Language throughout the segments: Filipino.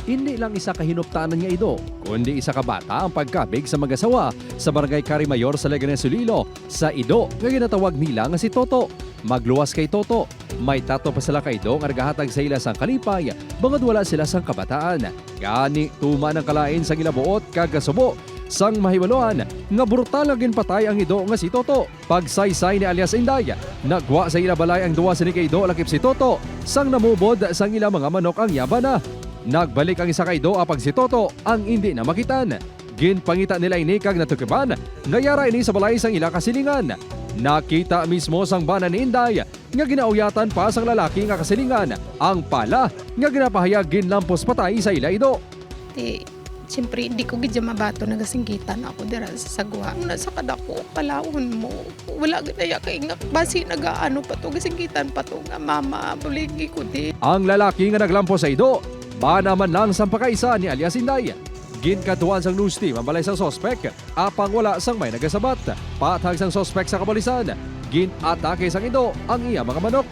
Hindi lang isa kahinuptanan nga ito, kundi isa ka bata ang pagkabig sa mag-asawa sa Barangay Carimayor sa Leganes Iloilo sa Ido nga ginatawag nila nga si Toto. Magluwas kay Toto. May tato pa sila kay Ido nga nagahatag sa ila sang kalipay bangod wala sila sang kabataan. Gani tuma ng kalain sang ilabuot kagasubo sang mahiwaluan nga brutal nga ginpatay ang Ido nga si Toto. Pagsaysay ni alias Inday, nagwa sa ila balay ang duwa sa ni kay Ido lakip si Toto sang namubod sang ila mga manok ang yabana. Nagbalik ang isa kay Do apag si Toto ang hindi na makitan. Ginpangita nila ini kag natukiban ngayara ini sa balay sang ila kasilingan. Nakita mismo sang bana ni Inday nga ginauyatan pa sang lalaki nga kasilingan ang pala nga ginapahayag ginlampos patay sa ila Ido. Siyempre, hindi ko gidya mabato nagasinggitan ako dira sa sagwa. Nasa kadako, palawon mo. Wala ganaya kay nga basi nagaano pa to, gasinggitan pa to nga mama, buligi ko di. Ang lalaki nga naglampos sa Ido, bana man lang sang pakaisa ni alias Inday. Ginkatuan sang news team ang balay sang sospek, apang wala sang may nagasabat. Patag sang sospek sa kabalisan, ginatake sang Ido ang iya mga manok.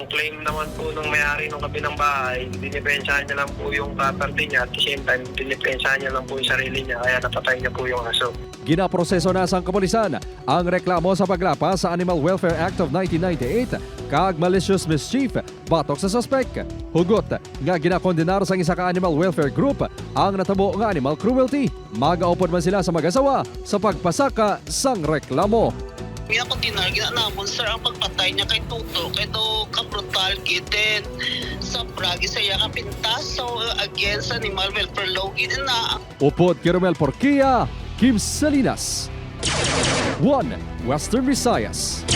Ang claim naman po nung may-ari ng kabilang bahay, dinipensahan niya lang po yung property niya at the same time, dinipensahan niya lang po yung sarili niya kaya napatay niya po yung aso. Ginaproseso na sang kapulisan ang reklamo sa paglapas sa Animal Welfare Act of 1998 kag malicious mischief batok sa suspek. Hugot nga ginakondenar sang isa ka animal welfare group ang natabo nga animal cruelty. Magaupod man sila sa mag-asawa sa pagpasaka sang reklamo. Nga ko tinarget na monster ang pagpatay niya kay Toto kay do ka-brutal kitten sa bragi sa iya kapintas so against animal welfare law na. Upod kay Romel Porquia, Kim Salinas, 1 Western Visayas.